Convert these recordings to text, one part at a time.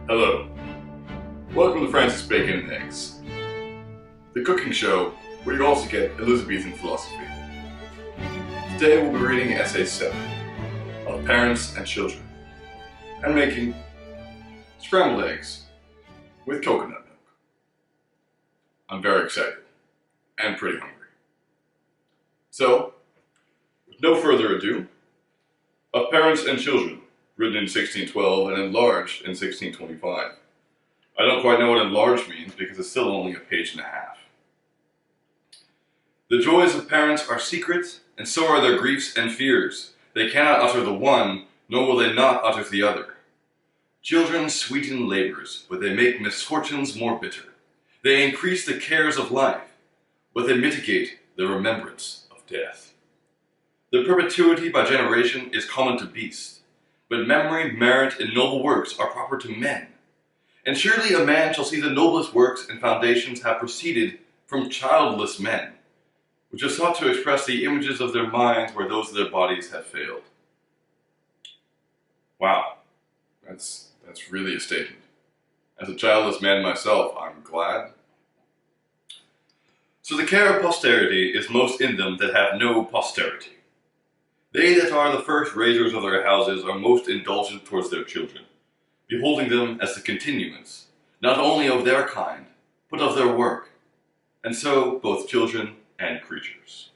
Hello. Welcome to Francis Bacon and Eggs, the cooking show where you also get Elizabethan philosophy. Today we'll be reading Essay 7 of Parents and Children and making scrambled eggs with coconut milk. I'm very excited and pretty hungry. So, with no further ado, of Parents and Children, written in 1612 and enlarged in 1625. I don't quite know what enlarged means because it's still only a page and a half. The joys of parents are secret, and so are their griefs and fears. They cannot utter the one, nor will they not utter the other. Children sweeten labors, but they make misfortunes more bitter. They increase the cares of life, but they mitigate the remembrance of death. The perpetuity by generation is common to beasts, but memory, merit, and noble works are proper to men. And surely a man shall see the noblest works and foundations have proceeded from childless men, which have sought to express the images of their minds where those of their bodies have failed. Wow, that's really a statement. As a childless man myself, I'm glad. So the care of posterity is most in them that have no posterity. They that are the first raisers of their houses are most indulgent towards their children, beholding them as the continuance, not only of their kind, but of their work, and so both children and creatures.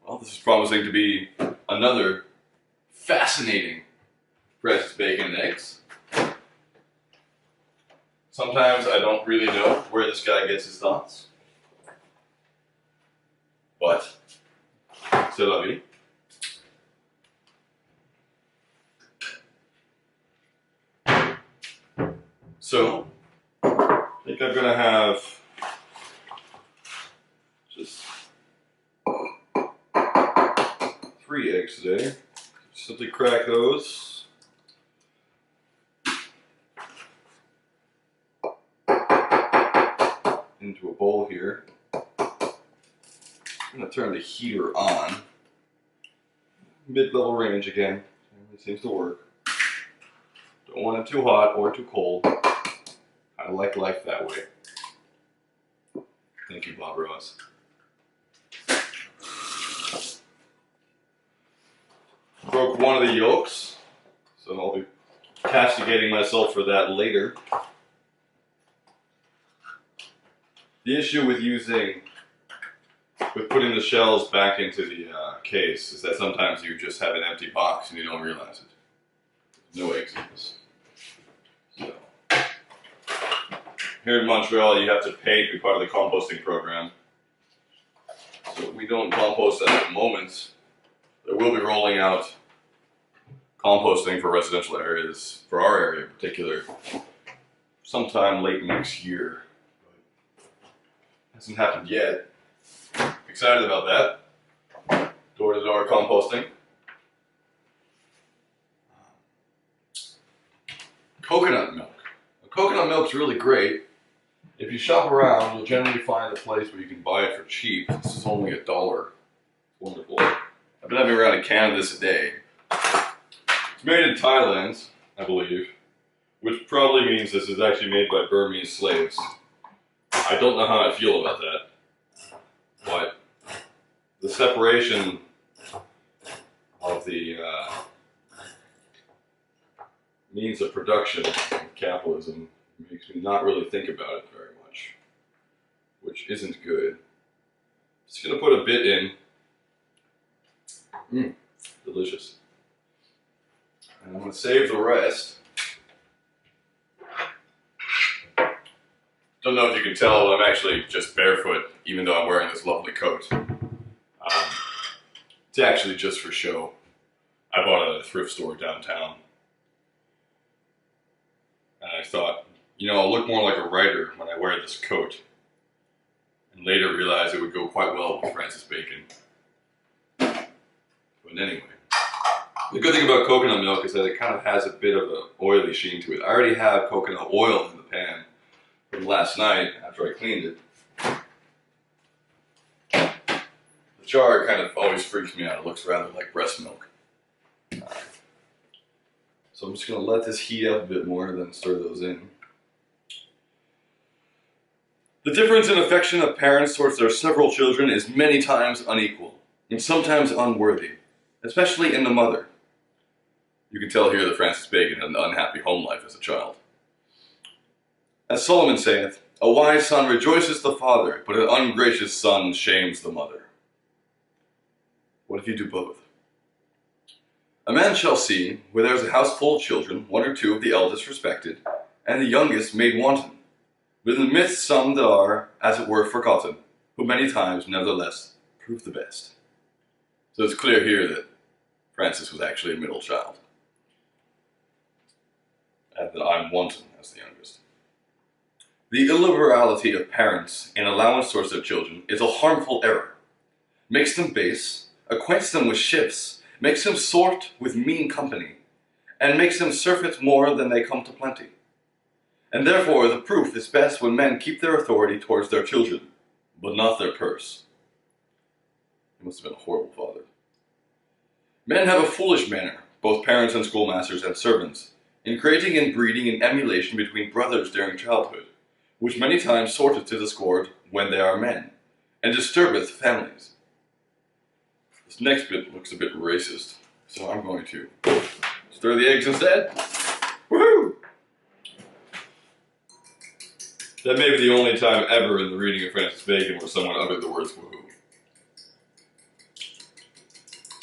Well, this is promising to be another fascinating Francis Bacon and Eggs. Sometimes I don't really know where this guy gets his thoughts, but c'est la vie. So, I think I'm gonna have just 3 eggs today. Simply crack those. Into a bowl here. I'm gonna turn the heater on. Mid-level range again. It seems to work. Don't want it too hot or too cold. I like life that way. Thank you, Bob Ross. Broke one of the yolks, so I'll be castigating myself for that later. The issue with putting the shells back into the case is that sometimes you just have an empty box and you don't realize it. No eggs in this. So, here in Montreal, you have to pay to be part of the composting program. So we don't compost at the moment. They will be rolling out composting for residential areas, for our area in particular, sometime late next year. Hasn't happened yet. Excited about that. Door-to-door composting. Coconut milk. Coconut milk's really great. If you shop around, you'll generally find a place where you can buy it for cheap. This is only $1. Wonderful. I've been having around a can of this a day. It's made in Thailand, I believe, which probably means this is actually made by Burmese slaves. I don't know how I feel about that, but the separation of the means of production of capitalism makes me not really think about it very much, which isn't good. Just gonna put a bit in. Delicious. And I'm gonna save the rest. Don't know if you can tell, but I'm actually just barefoot, even though I'm wearing this lovely coat. It's actually just for show. I bought it at a thrift store downtown. And I thought, I'll look more like a writer when I wear this coat. And later realized it would go quite well with Francis Bacon. But anyway. The good thing about coconut milk is that it kind of has a bit of an oily sheen to it. I already have coconut oil in the pan from last night after I cleaned it. The jar kind of always freaks me out. It looks rather like breast milk. So I'm just going to let this heat up a bit more and then stir those in. The difference in affection of parents towards their several children is many times unequal, and sometimes unworthy, especially in the mother. You can tell here that Francis Bacon had an unhappy home life as a child. As Solomon saith, a wise son rejoices the father, but an ungracious son shames the mother. What if you do both? A man shall see, where there is a house full of children, one or two of the eldest respected, and the youngest made wanton, but in the midst some that are, as it were, forgotten, who many times, nevertheless, prove the best. So it's clear here that Francis was actually a middle child, and that I'm wanton as the youngest. The illiberality of parents in allowance towards their children is a harmful error. Makes them base, acquaints them with shifts, makes them sort with mean company, and makes them surfeit more than they come to plenty. And therefore the proof is best when men keep their authority towards their children, but not their purse. He must have been a horrible father. Men have a foolish manner, both parents and schoolmasters and servants, in creating and breeding an emulation between brothers during childhood, which many times sorteth to discord when they are men, and disturbeth families. This next bit looks a bit racist, so I'm going to stir the eggs instead. Woohoo! That may be the only time ever in the reading of Francis Bacon where someone uttered the words woohoo.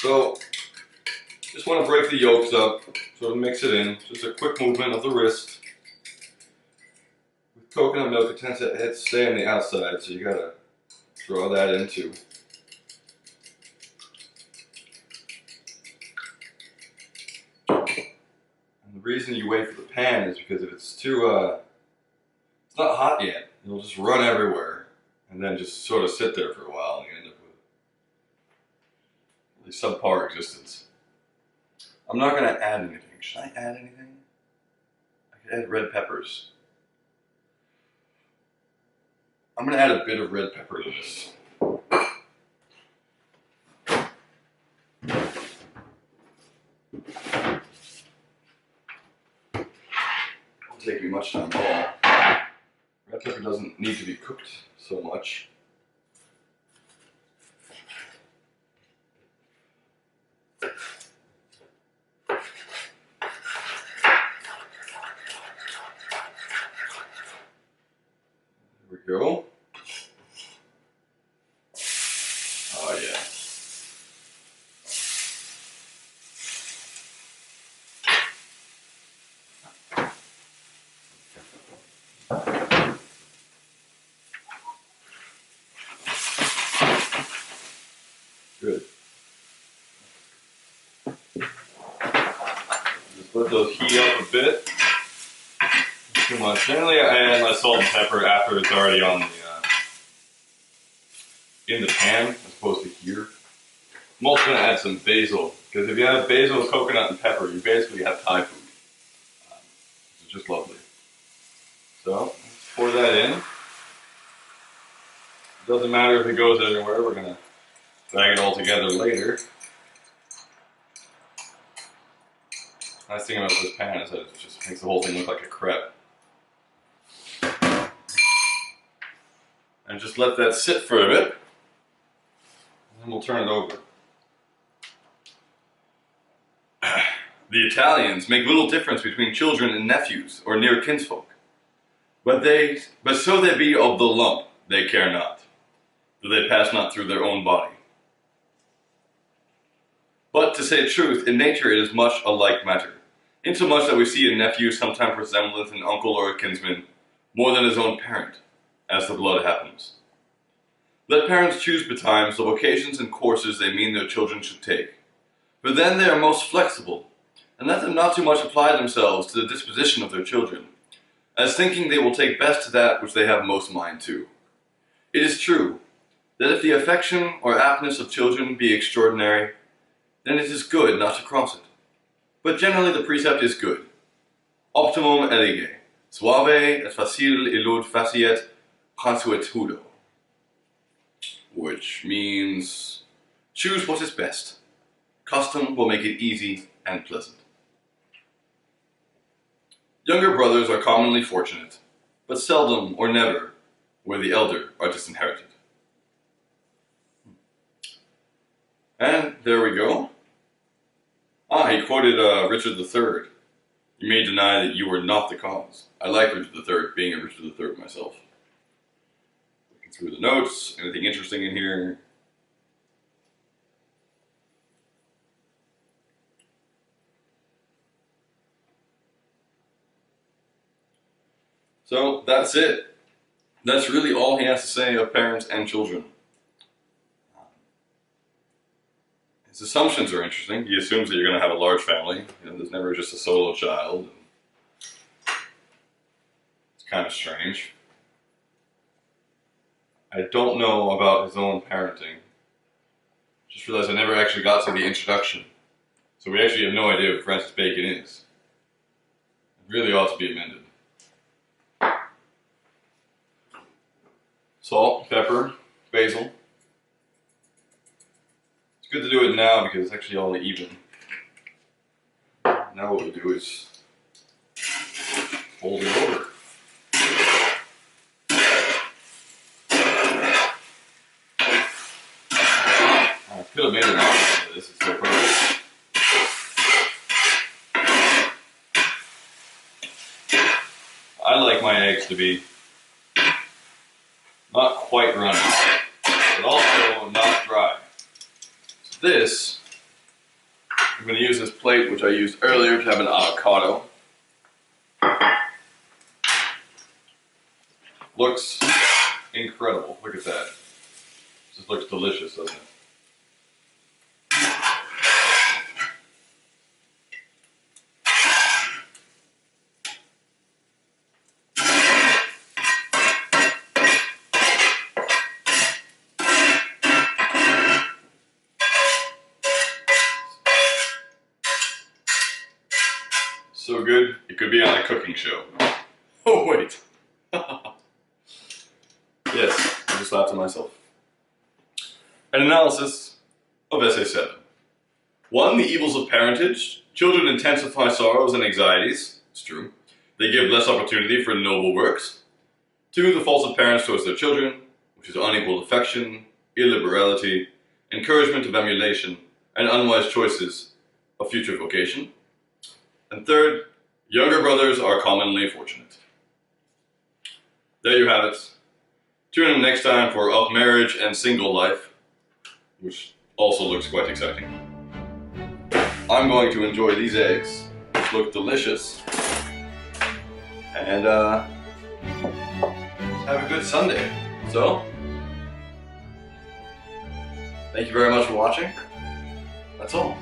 So, just want to break the yolks up, sort of mix it in. Just a quick movement of the wrist. With coconut milk, it tends to stay on the outside, so you gotta draw that in too. And the reason you wait for the pan is because if it's too, it's not hot yet, it'll just run everywhere, and then just sort of sit there for a while, and you end up with a subpar existence. I'm not going to add anything. Should I add anything? I could add red peppers. I'm going to add a bit of red pepper to this. Won't take me much time at all. Red pepper doesn't need to be cooked so much. There we go. Oh yeah. Good. Just let those heat up a bit. Not too much. Generally, I add my salt and pepper after it's already on the in the pan, as opposed to here. I'm also going to add some basil, because if you have basil, coconut, and pepper, you basically have Thai food. It's just lovely. So, let's pour that in. It doesn't matter if it goes anywhere, we're going to bag it all together later. Nice thing about this pan is that it just makes the whole thing look like a crepe. And just let that sit for a bit. And we'll turn it over. The Italians make little difference between children and nephews or near kinsfolk, but so they be of the lump, they care not, for they pass not through their own body. But to say truth, in nature it is much a like matter, insomuch that we see a nephew sometimes resembleth an uncle or a kinsman more than his own parent, as the blood happens. Let parents choose betimes the vocations and courses they mean their children should take, for then they are most flexible, and let them not too much apply themselves to the disposition of their children, as thinking they will take best to that which they have most mind to. It is true, that if the affection or aptness of children be extraordinary, then it is good not to cross it. But generally the precept is good. Optimum elige, suave et facile illud faciet consuetudo. Which means, choose what is best. Custom will make it easy and pleasant. Younger brothers are commonly fortunate, but seldom or never where the elder are disinherited. And there we go. He quoted Richard III. You may deny that you were not the cause. I like Richard III, being a Richard III myself. Looking through the notes, anything interesting in here? So that's it. That's really all he has to say of parents and children. His assumptions are interesting. He assumes that you're going to have a large family. There's never just a solo child. It's kind of strange. I don't know about his own parenting. Just realized I never actually got to the introduction. So we actually have no idea what Francis Bacon is. It really ought to be amended. Salt, pepper, basil. It's good to do it now because it's actually all even. Now what we do is fold it over. I could have made an omelet of this, it's so perfect. I like my eggs to be not quite runny, but also not dry. So this, I'm going to use this plate which I used earlier to have an avocado. Looks incredible. Look at that. Just looks delicious, doesn't it? So good, it could be on a cooking show. Oh wait. Yes, I just laughed at myself. An analysis of Essay 7. 1. The evils of parentage. Children intensify sorrows and anxieties. It's true. They give less opportunity for noble works. 2. The faults of parents towards their children, which is unequal affection, illiberality, encouragement of emulation, and unwise choices of future vocation. And 3rd, younger brothers are commonly fortunate. There you have it. Tune in next time for Of Marriage and Single Life, which also looks quite exciting. I'm going to enjoy these eggs, which look delicious, and have a good Sunday. So, thank you very much for watching. That's all.